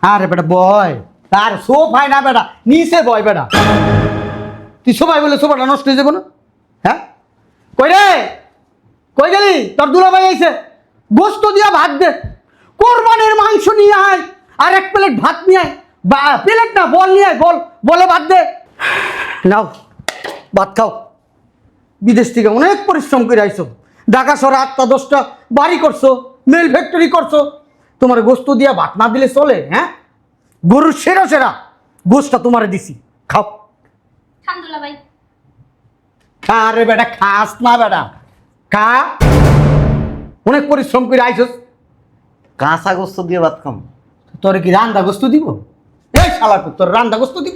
আরে বেটা বয়, আর সোফায় না বেটা, নিচে বয় বেটা। তুই সোফায় বলে সোফাটা নষ্ট হয়ে যাবো না? হ্যাঁ, কই রে, কই গেলি? তোর দুলাভাই আইছে, গোস্ত দিয়া ভাত দে, কোরবানির মাংস নিয়ে আয়, আর এক প্লেট ভাত নিয়ে আয়, বা প্লেট না বল নিয়ে আয়, বল, বলে ভাত দে। নাও ভাত খাও। বিদেশ থেকে অনেক পরিশ্রম করে আইছো, ঢাকা শহরে 8টা 10টা বাড়ি করছো, মেল ফ্যাক্টরি করছো, তোমার গোস্ত দিয়া ভাত না দিলে চলে? হ্যাঁ, গরুর সেরা সেরা গোস্তটা তোমারে দিছি, খাও। আলহামদুলিল্লাহ ভাই। খা রে বেটা, খাস না বেটা, খা। অনেক পরিশ্রম করে আইছস। কাঁচা গোস্ত দিয়ে ভাত খাম? তোরে কি রান্দা গোস্ত দিব? এই শালা, তোর রান্দা গোস্ত দিব?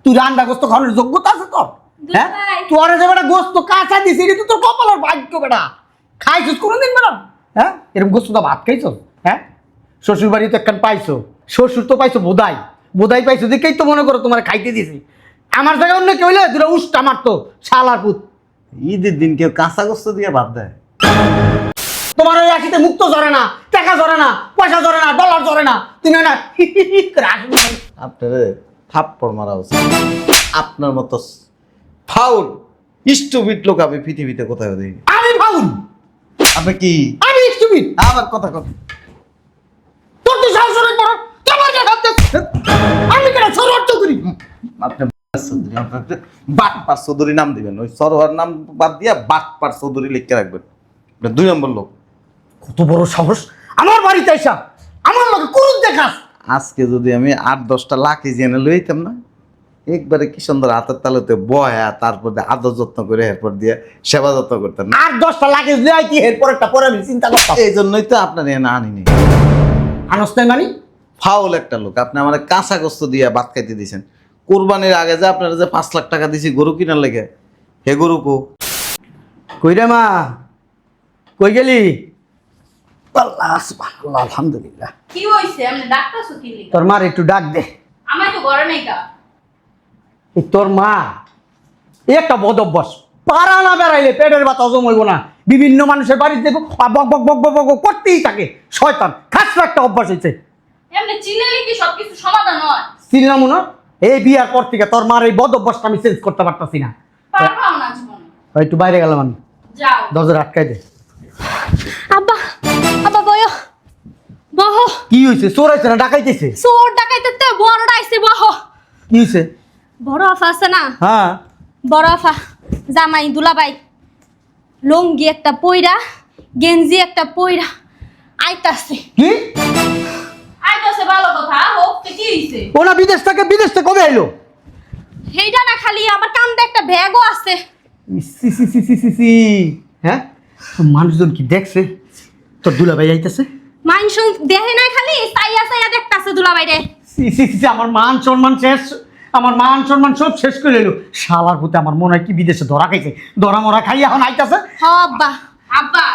তুই রান্দা গোস্ত খাওয়ানোর যোগ্যতা আছে তোর? হ্যাঁ, ভাই। তোরে যে বেটা গোস্ত কাঁচা দিছি, এটা তো তোর কপালের ভাগ্য বেটা। খাইছিস কোনোদিন বেটা? হ্যাঁ, এরকম গোস্ত তো ভাত খাইছস? হ্যাঁ, শ্বশুর বাড়ি তো একখান পাইছো, শ্বশুর তো পাইছো বোধাই, বোধাই পাইছো দেখেই তো মনে করো তোমার খাইতে দিছি। আমার জায়গায় অন্য কেউ হইলে দুটা উষ্টা মারতো, শালার পুত। ঈদের দিন কেউ কাঁচা গোস্ত দিয়ে ভাত দেয়? তোমার ওই রাশিতে মুক্ত ধরে না, টাকা ধরে না, পয়সা ধরে না, ডলার ধরে না, তুমি না আপনার থাপ্পড় মারা উচিত। আপনার মতো ফাউল স্টুপিড লোক আমি পৃথিবীতে কোথায় দেখি? আমি ফাউল, আপনি কি আমি স্টুপিড? আবার কথা কথা? তোর তো সাহস অনেক বড়, তোমার আমি কেন সরোয়ার চৌধুরী? আপনি বাটপার চৌধুরী নাম দিবেন, ওই সরোয়ার নাম বাদ দিয়া বাটপার চৌধুরী লিখে রাখবেন। আপনি 2 নম্বর লোক। কত বড় সাহস আমার বাড়িতে আইসা আমার লোকে কুরুত দেখাস? আজকে যদি আমি 8-10টা লাখ এনে লইতাম না, একবারে কি সুন্দর হাতের তালুতে বয়া, তারপর দিয়ে আদর যত্ন করে এরপর দিয়ে সেবা যত্ন করতেন না। 8-10টা লাগে যাই কি এর পরেরটা পরে আমি চিন্তা করতাম। এই জন্যই তো আপনার এনে আনিনি। আনস্তাই মানি ফাউল একটা লোক। আপনি আমার কাঁচা গোস্ত দিয়ে ভাত খাইতে দিয়েছেন। কোরবানির আগে যে আপনারা যে 5 লাখ টাকা দিছি গরু কিনার লেগে, হে গরু কো? কই রে মা, কই গেলি? আল্লাহ সুবহানাল্লাহ, আলহামদুলিল্লাহ। কি হইছে? আপনি ডাক্তারছো কি লিগা? তোর মার একটু ডাক দে। আমার তো ঘরে নাই গা। এই তোর মা একটা বদ অভ্যাস, পারা না বেড়াইলে পেটের ব্যথা হজম হইব না। বিভিন্ন মানুষের বাড়িতে দেখো বক বক বক বক বক করতেই থাকে, শয়তান খাসরা একটা অভ্যাস হয়েছে। এমনি চিল্লালে কি সবকিছু সমাধান হয়? চিনলাম না, এই বিয়ার পর থেকে তোর মার এই বদ অভ্যাসটা আমি চেঞ্জ করতে পারতাছি না। পারবাও না জীবনে। একটু বাইরে গেলাম আমি, যাও। দরজা আটকাই দে। আব্বা, আব্বা বয়, বহ। কি হয়েছে? চোর হয়েছে না ডাকাইতেছে? চোর ডাকাইতে তো বড়টা আইছে, বহ। কি হয়েছে? বড় আফা আছে না, হ্যাঁ, বড় আফা জামাই দুলাভাই লুঙ্গি একটা পইরা, গেঞ্জি একটা পইরা আইতাছে। কি আইতাছে ভালো কথা, হোক তো কি হইছে? ওনা বিদেশ থেকে কবে আইলো? হেইটা না, খালি আমার কান্দে একটা ব্যাগও আছে। সি সি সি সি সি সি। হ্যাঁ, মানুষজন কি দেখছে তোর দুলাভাই আইতেছে? মাংস দেখে নাই, খালি সাইয়া সাইয়া দেখতাছে দুলাভাই রে। সি সি সি, আমার মান সম্মান শেষ, আমার মান সম্মান সব শেষ করে এলো। শালার পুতে আমার মনে হয় কি বিদেশে ধরা খাইছে, ধরা মরা খাই এখন আইতাছে। হ আব্বা, আব্বা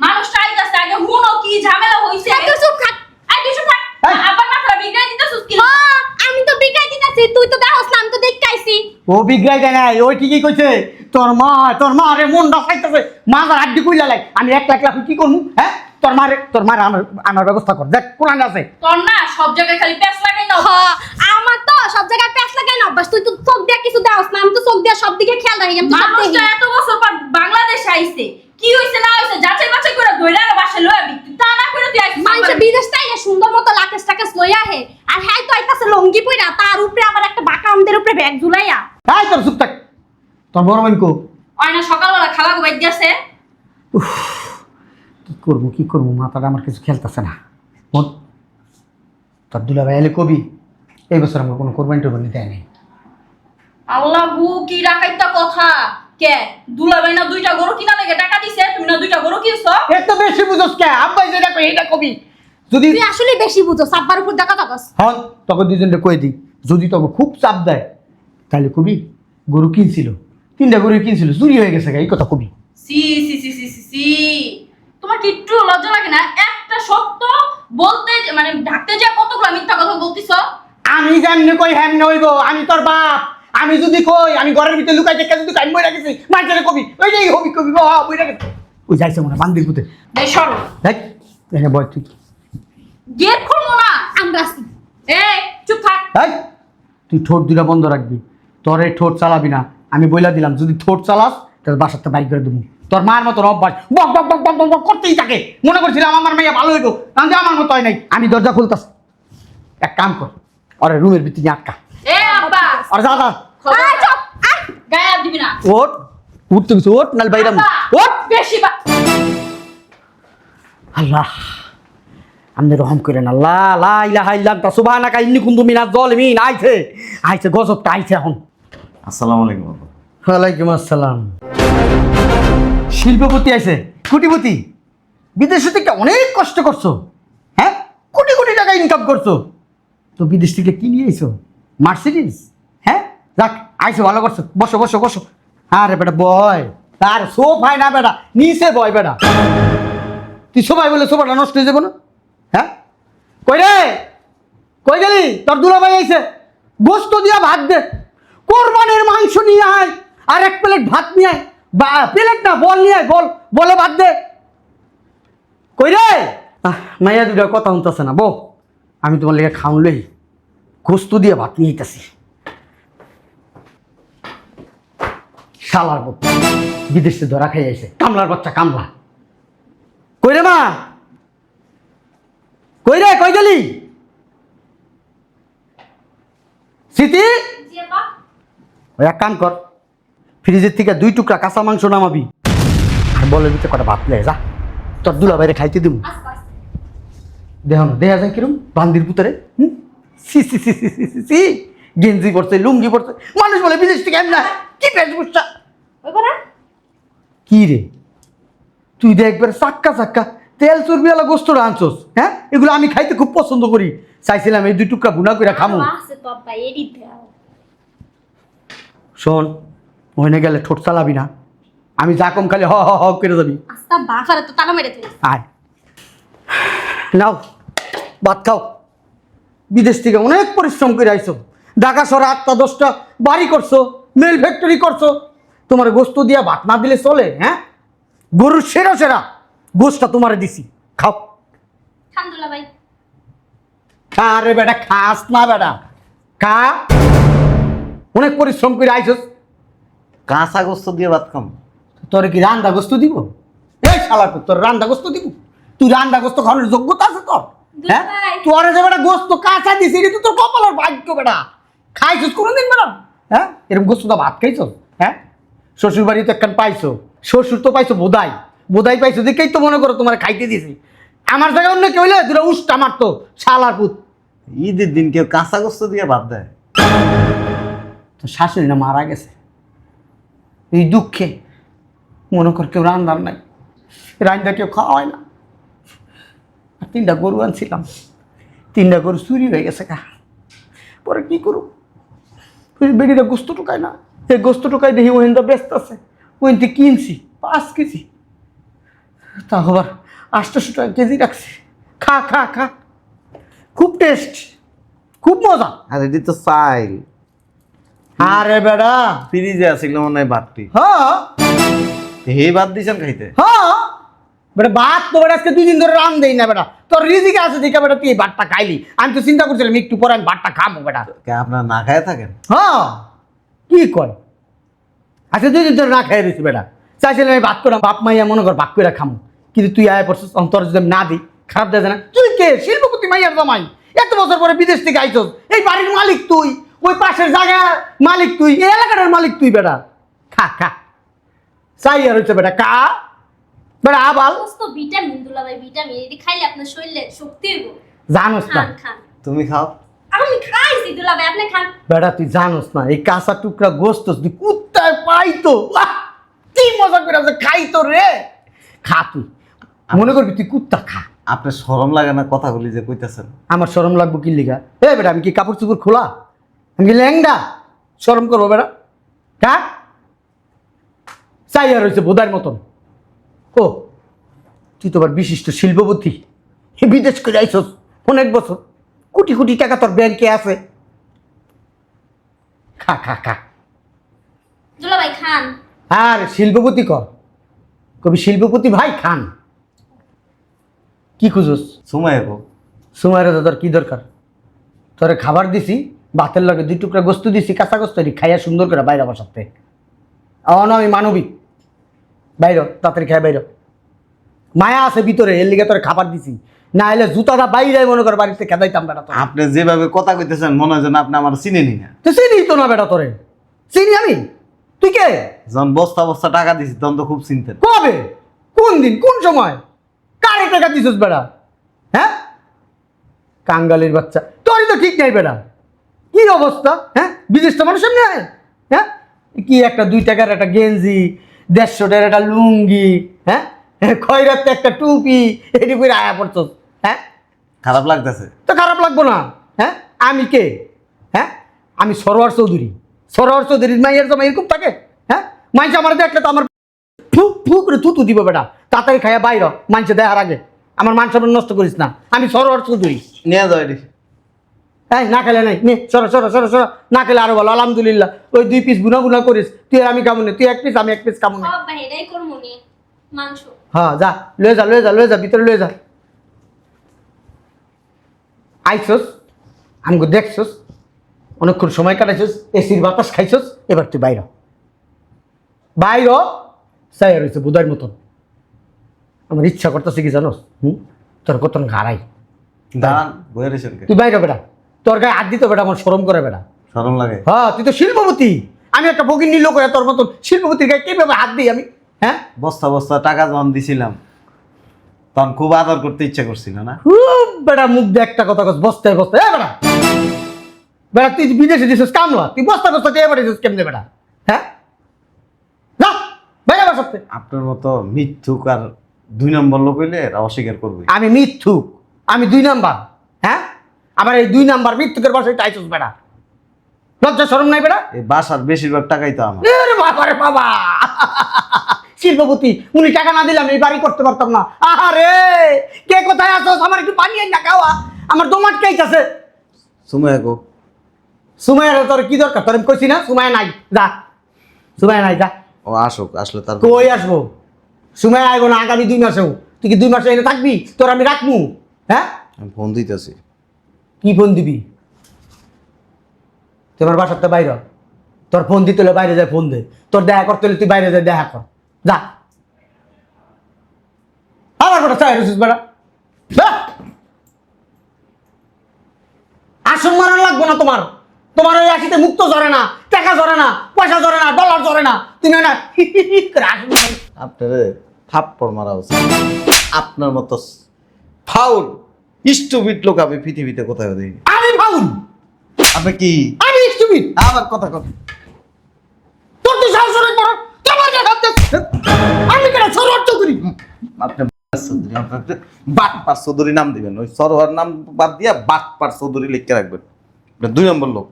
মানুষটা আইতাছে, আগে হুনো কি ঝামেলা হইছে। তুই চুপ থাক, আই তুই চুপ থাক। এই। আব্বার মাথা বিগড়াই দিতাছস কি? হ্যাঁ, আমি তো বিগড়াই দিতাছি, তুই তো দেখছস না, আমি তো দেখতাইছি। ও বিগ্রাই দেয় নাই, ওই ঠিকই কইছে। তোর মা রে মনটা খাইতেছে, মাজার আড্ডি কইলা লাই। আমি 1 লাখ কি করবো? হ্যাঁ, তোর মারে আনার ব্যবস্থা কর, দেখ কোরআন আছে। তোর না সব জায়গায় খালি প্যাচ লাগাই না। হ্যাঁ, আমার তো সব জায়গায় প্যাচ লাগাই না অভ্যাস। তুই তো চোখ দিয়া কিছু দেখছস না, আমি তো চোখ দিয়া সব দিকে খেয়াল রাখি। আমি তো সব দেখি। এত বছর পর বাংলাদেশে আইছে, কি হইছে না হইছে যাচাই বাছাই করে ধইরা আর বাসা লই আবি। তুই তা না করে তুই আইছিস। মানুষ বিদেশ থেকে সুন্দর মতো লাকেশ টাকেশ লই আহে, আর হ্যাঁ তো আইতাছে লঙ্গি পইরা, তার উপরে আবার একটা বাঁকা আমদের উপরে ব্যাগ ঝুলাইয়া। এই তোর চুপ থাক, তোর বড় বোন কো? অয়না সকালবেলা খালাকে বাইর দিয়েছে। কি করবো মাথাটা আমার কিছু খেলতেছে না। বোন, তোর দুলাভাই এলে কবি এই বছর আমার কোনো কোরবানি টোরবানি দেয় নাই। আল্লাহ গু, কি রাখাইতা কথা কে? দুলাভাই না 2টা গরু কিনা লাগে টাকা দিছে, তুমি না 2টা গরু কিনছো। এত বেশি বুঝোস কে? আব্বাই যেটা কই এটা কবি। যদি তুই আসলে বেশি বুঝো, সাব্বার উপর দেখা থাকস। হন তখন দুজনকে কই দিই, যদি তোকে খুব চাপ দেয় তাহলে কবি গরু কিনছিল, 3টা গরু কিনছিল, চুরি হয়ে গেছে, এই কথা কবি। সি সি সি সি সি সি, তোমার কি একটু লজ্জা লাগে না? একটা সত্য বলতে মানে ঢাকতে যা কতগুলো মিথ্যা কথা বলতিছ। আমি যেমনি কই হেমনে হইব, আমি তোর বাপ। আমি যদি কই আমি ঘরের ভিতরে লুকাই দেখে যদি আমি মরে গেছি, মাঝখানে কবি ওই যে হবি কবি বইরা গেছে। ওই যাইছে মনে বান্দির পুতে। দেই সরো, দেখ এনে বয় তুই। গেট খুলবো না আমরা আছি। এই চুপ থাক। এই তুই ঠোঁট দুটা বন্ধ রাখবি, তোর এই ঠোঁট চালাবি না। আমি বইলা দিলাম যদি ঠোঁট চালাস তাহলে বাসাতে বাইক করে দেবো। তোর মার মতো অভ্যাস বক বক বক বক বক বক করতেই থাকে। মনে করছিলাম আমার মেয়ে ভালো হইব, কারণ আমার মতো হয় নাই। আমি দরজা খুলতাস, এক কাম কর, ওরে রুমের ভিতরে আটকা। এ আব্বা আর যা যা আয় চুপ আয়, গায়ে হাত দিবি না। ওঠ, উঠতে গেছে ওঠ, নাল বাইরাম ওঠ। বেশি আল্লাহ আপনি রহম করেন। আল্লাহ লা ইলাহা ইল্লাল্লাহ সুবহানাকা ইন্নী কুনতু মিনাজ জালিমিন। আইছে আইছে গজবটা আইছে এখন। আসসালামু আলাইকুম বাবা। ওয়ালাইকুম আসসালাম। শিল্পপতি আইছে, কোটিপতি। বিদেশে থেকে অনেক কষ্ট করছো, হ্যাঁ, কোটি কোটি টাকা ইনকাম করছো, তো বিদেশ থেকে কি নিয়ে আইছো? মার্সিডিজ? হ্যাঁ যাক আইছো, ভালো করছো। বসো বসো বসো। আরে বেটা বয়, আর সোফায় না বেটা, নিচে বয় বেটা। তুই সোফায় বলে সোফাটা নষ্ট হয়ে যাবো না? হ্যাঁ কই রে, কই গেলি? তোর দুলাভাই আইছে, গোস্ত দিয়া ভাত দে। কোরবানির মাংস নিয়ে আয়, আর এক প্লেট ভাত নিয়ে আয়। বা প্লেট না, বল নিয়ে আয়, বল, বলে ভাত দে। কই রে? মাইয়া দুটা কথা শুনতেছে না, বউ আমি তোমার লেগে খাউন লই, গোস্ত দিয়ে ভাত নিয়ে আইতাছি। শালার বউ বিদেশে ধরা খাই আইছে, কামলার বাচ্চা কামলা। কই রে মা, কই রে, কই গেলি? স্মৃতি জি আপা। ওই এক কাম কর, ফ্রিজের থেকে 2 টুকরা কাঁচা মাংস নামাবি, আর বলের ভিতরে কটা ভাত লে যা, তোর দুলা বাইরে খাইতে দিব। আস্তে আস্তে। দেহ না দেখা যায় কিরম বান্দির পুতরে। সি সি সি সি সি সি সি, গেঞ্জি পড়ছে, লুঙ্গি পড়ছে, মানুষ বলে বিদেশ থেকে এমন কি বেশভূষা। ওই করে কি রে তুই দেখ একবার চাক্কা চাক্কা তেল চর্বিওয়ালা গোস্তটা আনছোস, হ্যাঁ, এগুলো আমি খাইতে খুব পছন্দ করি। চাইছিলাম এই 2 টুকরা ভুনা করে খামো। আছে তো আব্বা এডি দাও। শোন, ওখানে গেলে ঠোঁট চালাবি না, আমি যা কম খালি হ হ হ করে যাবি। আস্তা বাফারে তো তালা মেরে দিস। আয় নাও ভাত খাও। বিদেশ থেকে অনেক পরিশ্রম করে আইছো, ঢাকা শহরে 8টা 10টা বাড়ি করছো, মেল ফ্যাক্টরি করছো, তোমার গোস্ত দিয়া ভাত না দিলে চলে? হ্যাঁ, গরুর সেরা সেরা গোস্তটা তোমারে দিছি, খাও। আলহামদুলিল্লাহ ভাই। আরে বেটা খাস না বেটা, খা। অনেক পরিশ্রম করে আইছস, কাঁচা গোস্ত দিয়ে ভাত খাম? তোর কি রান্দা গোস্ত দিব? এই শালা তোর রান্দা গোস্ত দিব? তুই রান্দা গোস্ত খাওয়ানোর যোগ্যতা আছে তোর? হ্যাঁ, ভাই। তোরে যে বেটা গোস্ত কাঁচা দিছি, এটা তো তোর কপালের ভাগ্য বেটা। খাইছস কোনোদিন বেটা? হ্যাঁ, এরকম গোস্ত তো ভাত খাইছস? হ্যাঁ, শ্বশুর বাড়ি তো একখান পাইছো, শ্বশুর তো পাইছো বোধাই, বোধাই পাইছো দেখেই তো মনে করো তোমার খাইতে দিছি। আমার জায়গায় অন্য কেউ হইলে দুটা উষ্টা মারতো শালার পুত। ঈদের দিন কেউ কাঁচা গোস্ত দিয়ে ভাত দেয়? তো শাশুড়ি না মারা গেছে, এই দুঃখে মনে কর কেউ রান্নার নাই, রান্না কেউ খাওয়া হয় না। আর 3টা গরু আনছিলাম, 3টা গরু চুরি হয়ে গেছে গা। পরে কি করু, ওই বেডিটা গোস্ত টুকায় না, এই গোস্ত টুকাই দেখি ওহিনটা ব্যস্ত আছে, ওহিনতে কিনছি 5 কেজি, তা আবার 800 টাকা কেজি রাখছি। খা খা খা, খুব টেস্ট, খুব মজা। আর এটি তো চাইল, আরে বেড়া, ফ্রিজে আসিল মনে হয় ভাতটি, হ্যাঁ হে ভাত দিছেন খাইতে? হ্যাঁ বেটা, ভাত তো বেটা আজকে 2 দিন ধরে রান দেই না বেটা, তোর রিজিকে আছে দেখে বেটা তুই এই ভাতটা খাইলি। আমি তো চিন্তা করছিলাম একটু পরে আমি ভাতটা খাবো বেটা। কে আপনারা না খায় থাকেন? হ্যাঁ কি কয়, আচ্ছা 2 দিন ধরে না খাই রয়েছি বেটা। চাইছিলাম আমি ভাত করলাম, বাপ মাইয়া মনে কর ভাগ করে খামো, কিন্তু তুই আয় পড়ছিস, অন্তর যদি আমি না দিই খারাপ দেয় না। তুই কে? শিল্পপতি মাইয়ার জামাই, এত বছর পরে বিদেশ থেকে আইছস, এই বাড়ির মালিক তুই, ওই পাশের জায়গার মালিক তুই, এই এলাকাটার মালিক তুই বেটা। খা খা, চাই আর হচ্ছে বেটা, কা বেটা আবাল। সমস্ত ভিটামিন দুলা ভাই, ভিটামিন এটি খাইলে আপনার শরীরে শক্তি হইব। জানোস না খান খান। তুমি খাও। আমি খাইছি দুলা ভাই, আপনি খান। বেটা, তুই জানোস না এই কাঁচা টুকরা গোস্ত তুই কুত্তায় পাইতো, কি মজা করে আছে খাইতো রে। খা তুই, মনে করবি তুই কুত্তা, খা। আপনার শরম লাগে না কথাগুলি যে কইতেছেন? আমার শরম লাগবো কি লিগা? এ বেটা, আমি কি কাপড় চুপড় খোলা? আমি কি ল্যাংডা? শরম করবো বেটা? খা, চাই আর হয়েছে বোধার মতন। ও তুই তো আবার বিশিষ্ট শিল্পপতি, বিদেশ করে আইসস অনেক বছর, কোটি কোটি টাকা তোর ব্যাংকে আছে। খা খা খা। দুলা ভাই খান। আর শিল্পপতি কর, কবি শিল্পপতি ভাই খান। কি খুঁজোস? সময় গো, সময়ের দাদার কি দরকার? তোরে খাবার দিছি, ভাতের লগে 2 টুকরা গোস্ত দিছি, কাঁচা গোস্ত খাইয়া সুন্দর করে বাইরে বসাতে। না আমি মানবিক, বাইর তাড়াতাড়ি খাই বাইর। মায়া আছে ভিতরে, এর লিগে তোরে খাবার দিছি, না এলে জুতাটা বাইরে মনে করে বাড়িতে খেদাইতাম বেটা। তোর আপনি যেভাবে কথা কইতেছেন মনে হয় যেন আপনি আমার চিনেনি না। তুই চিনি তো না বেটা, তোরে চিনি আমি? তুই কে? যখন বস্তা বস্তা টাকা দিছি তখন তো খুব চিনতেন। কবে, কোন দিন, কোন সময়, কারে টাকা দিছিস বেটা? হ্যাঁ, কাঙ্গালির বাচ্চা, তোরই তো ঠিক নাই বেটা। কি অবস্থা? হ্যাঁ, বিদেশটা মানুষ এমনি হয়? হ্যাঁ, কি একটা 2 টাকার একটা গেঞ্জি, 150 টাকার একটা লুঙ্গি, হ্যাঁ, খয়রাতে একটা টুপি, এটি করে আয়া পড়ছস। হ্যাঁ, খারাপ লাগতেছে? তো খারাপ লাগবো না? হ্যাঁ, আমি কে? হ্যাঁ, আমি সরোয়ার চৌধুরী। সরোয়ার চৌধুরীর মাইয়ের জামাই এরকম থাকে? হ্যাঁ, মাইনছে আমার দেখলে তো আমার ফুক ফুক করে থুতু দিব বেটা। তাড়াতাড়ি খাইয়া বাইর, মানছে দেখার আগে। আমার মান সম্মান নষ্ট করিস না, আমি সরোয়ার চৌধুরী। নিয়ে যাও এটি। এই না খেলে নাই, নে সরো সরো সরো সরো, না খেলে আরো ভালো। আলহামদুলিল্লাহ, ওই 2 পিস বুনা বুনা করিস, তুই আর আমি কামু না, তুই 1 পিস আমি 1 পিস কামু না। সব বাহিরেই করমু নি মাংস। হ্যাঁ যা, লয়ে যা লয়ে যা লয়ে যা, ভিতরে লয়ে যা। আইসস, আমাকে দেখছস, অনেকক্ষণ সময় কাটাইছস, এসির বাতাস খাইছস, এবার তুই বাইর বাইর। চাই রয়েছে বুধার মতন। আমার ইচ্ছা করতেছে কি জানোস? তোর কতন ঘাড়াই। দাঁড়ান, বইয়ের এসেন কে? তুই বাইর বেটা, তোর গায়ে হাত দিতে বেটা আমার শরম করে বেটা। শরম লাগে? হ্যাঁ, তুই তো শিল্পপতি, আমি একটা বগির নিল করে তোর মতন শিল্পপতির গায়ে কিভাবে হাত দিই আমি? হ্যাঁ, বস্তা বস্তা টাকা যখন দিছিলাম তখন খুব আদর করতে ইচ্ছা করছিল না? খুব বেটা মুখ দিয়ে একটা কথা কস, বস্তায় বস্তায়। বেটা বেটা, তুই বিদেশে দিছিস কামলা, তুই বস্তা বস্তা চেয়ে পাঠিয়েছিস কেমনে বেটা? হ্যাঁ, যা বাইরে বসাতে। আপনার মতো মিথ্যুক আর 2 নম্বর লোক হইলে এরা অস্বীকার করবে। আমি মিথ্যুক, আমি 2 নাম্বার। হ্যাঁ, আবার এই 2 নাম্বার মিথ্যুকের বাসায় টাইছিস বেটা। লজ্জা শরম নাই বেটা? এই বাসার বেশিরভাগ টাকাই তো আমার। আরে বাবা রে বাবা, শিল্পপতি, উনি টাকা না দিলাম এই বাড়ি করতে পারতাম না। আরে কে কোথায় আছোস? আমার একটু পানি আইন না, খাওয়া আমার দম আটকাইতাছে। সুমাইয়া গো। সুমাইয়ার তোর কি দরকার? তোর আমি কইছি না সুমাইয়া নাই, যা। সুমাইয়া নাই, যা। ও আসুক, আসলে তার কই আসবো? সুমাইয়া আইব না আগামী 2 মাসেও। তুই কি 2 মাসে এনে থাকবি? তোর আমি রাখবো? হ্যাঁ, আমি ফোন দিতেছি। কি ফোন দিবি? তোমার বাসার তো বাইরে, তোর ফোন দিতে হলে বাইরে যায় ফোন দে, তোর দেখা করতে হলে তুই বাইরে যায় দেখা কর, যা। আমার বেটা চাই রসিস বেটা, আসন মারান লাগবো না তোমার। তোমার ওই আশিতে মুক্ত ধরে না, টাকা ধরে না, পয়সা ধরে না, ডলার ধরে না, তুমি না আসন মারেন। আপনার থাপ্পড় মারা উচিত। আপনার মতো ফাউল স্টুপিড লোক আমি পৃথিবীতে কোথাও দেখিনি। আমি ফাউল? আপনি কি? আমি স্টুপিড? আবার কথা কর। তোর তো সাহস অনেক বড়, তোমার যে ভাবতে আমি কেন সরোয়ার চৌধুরী? আপনি বাটপার চৌধুরী নাম দিবেন, ওই সরোয়ার নাম বাদ দিয়া বাটপার চৌধুরী লিখে রাখবেন। আপনি 2 নম্বর লোক।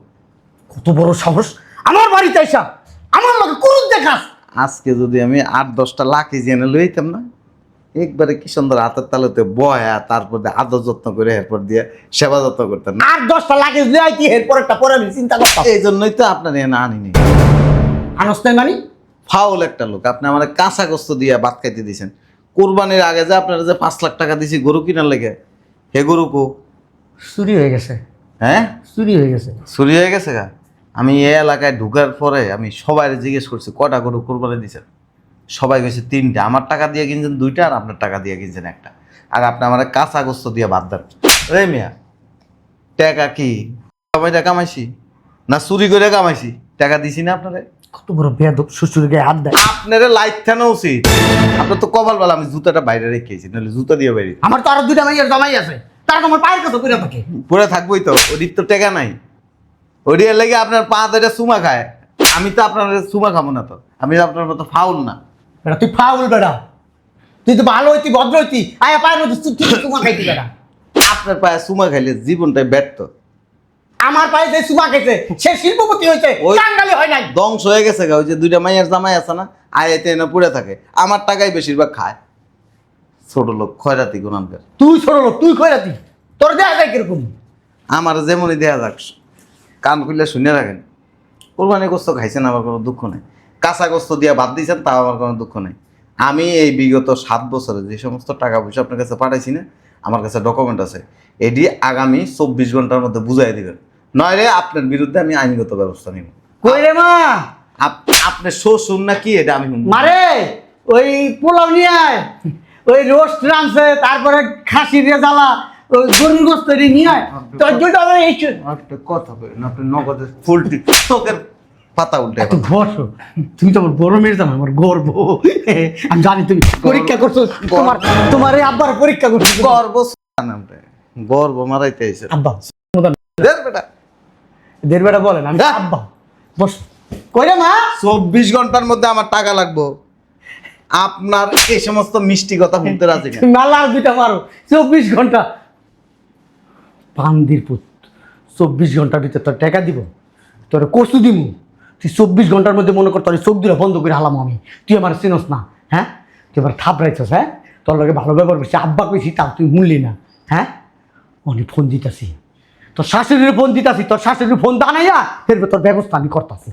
কত বড় সাহস আমার বাড়িতে আইসা আমার লগে কুরুত দেখাস? আজকে যদি আমি 8-10টা লাখি জেনে লইতাম না, একবারে কি সুন্দর হাতের তালুতে বয়া, তারপর দিয়ে আদর যত্ন করে এরপর দিয়ে সেবা যত্ন করতেন না। 8-10টা লাগে যাই কি এরপর একটা পরে আমি চিন্তা করতাম। এই জন্যই তো আপনার এনে আনিনি। আনস নাই মানে? ফাউল একটা লোক। আপনি আমার কাঁচা গোস্ত দিয়ে ভাত খাইতে দিয়েছেন। কোরবানির আগে যে আপনারা যে 5 লাখ টাকা দিছি গরু কিনার লেগে, হে গরু কো? চুরি হয়ে গেছে। হ্যাঁ, চুরি হয়ে গেছে। চুরি হয়ে গেছে গা? আমি এই এলাকায় ঢুকার পরে আমি সবাই জিজ্ঞেস করছি কটা গরু কোরবানি দিয়েছেন। সবাই গেছে 3টা। আমার টাকা দিয়ে কিনছেন 2টা, আর আপনার টাকা দিয়ে কিনছেন 1টা। আর আপনি আমার কাঁচা গোস্ত দিয়ে ভাত দেন। রে মিয়া, টাকা কি সময়টা কামাইছি না চুরি করে কামাইছি? টাকা দিছি না আপনারে? কত বড় বেয়াদব, শ্বশুরের গায়ে হাত দেয়। আপনারা লাইট থানা উচিত। আপনার তো কপাল বেলা আমি জুতাটা বাইরে রেখেছি, নাহলে জুতা দিয়ে বাইরে আমার তো আরো 2টা মাইয়ার জামাই আছে, তারা তোমার পায়ের কথা কইরা থাকে। পরে থাকবোই তো। ওদিক তো টাকা নাই, ওদিকে লেগে আপনার পা ধরে চুমা খায়। আমি তো আপনার চুমা খাবো না তো, আমি আপনার মতো ফাউল না। বেটা তুই ফাউল বেটা, তুই তো ভালো হইতি, ভদ্র হইতি, আয়া পায়ের মধ্যে চুমা খাইতি বেটা। আপনার পায়ে চুমা খাইলে জীবনটাই ব্যর্থ। আমার পায়ে যে চুমা খাইছে সে শিল্পপতি হয়েছে, ওই- কাঙ্গালি হয় নাই। ধ্বংস হয়ে গেছে গা। ওই যে 2টা মাইয়ার জামাই আছে না, আয়াতে এনে পড়ে থাকে, আমার টাকাই বেশিরভাগ খায়। ছোট লোক খয়রাতি গুনানকার। তুই ছোট লোক, তুই খয়রাতি, তোর দেখা যায় কিরকম? আমার যেমনই দেয়া যাক, কান খুললে শুনে রাখেন। কোরবানি গোস্ত খাইছেন, আমার কোনো দুঃখ নেই। কাঁচা গোস্ত দিয়ে ভাত দিয়েছেন, তাও আমার কোনো দুঃখ নেই। আমি এই বিগত 7 বছরে যে সমস্ত টাকা পয়সা আপনার কাছে পাঠাইছি না, আমার কাছে ডকুমেন্ট আছে, এটি আগামী 24 ঘন্টার মধ্যে বুঝাই দিবেন, নইলে আপনার বিরুদ্ধে আমি আইনগত ব্যবস্থা নিব। কই রে মা? আপনি শ্বশুর না কি এটা আমি শুনবো। মারে ওই পোলাও নিয়ে আয়, ওই রোস্ট রানছে, তারপরে খাসির রেজালা, ওই গরুর গোস্ত নিয়ে আয়। তোর দুটো আমার এই একটা কথা বলেন, আপনি নগদে ফুলটি চোখের পাতা উল্টে এত বসো, তুমি তো আমার বড় মেয়ের জানো, আমার গর্ব। আমি জানি তুমি পরীক্ষা করছো, তোমার এই আব্বার পরীক্ষা করছো। গর্ব মারাইতে আইছে আব্বা দেখ বেটা, দের বেটা বলেন আমি যা। আব্বা বস। কই রে মা? 24 ঘন্টার মধ্যে আমার টাকা লাগবো। আপনার এই সমস্ত মিষ্টি কথা বলতে রাজি না। তুমি আল্লাহ দুইটা মারো, 24 ঘন্টা পান্দির পুত, 24 ঘন্টার ভিতরে তোর টাকা দিব, তোর কষু দিব। তুই 24 ঘন্টার মধ্যে মনে কর তোর চোখ দিলে বন্ধ করে হালাম আমি। তুই আমার চিনস না, হ্যাঁ? তুই এবার থাপড়াইছস, হ্যাঁ? তোর লগে ভালো ব্যবহার করছি, আব্বা কইছি, তাও তুই শুনলি না, হ্যাঁ? অনেক ফোন দিতাছি, তোর শাশুড়ির ফোন দিতাছি, তোর শাশুড়ির ফোন দানাইয়া ফেরবে তোর ব্যবস্থা আমি করতাছি।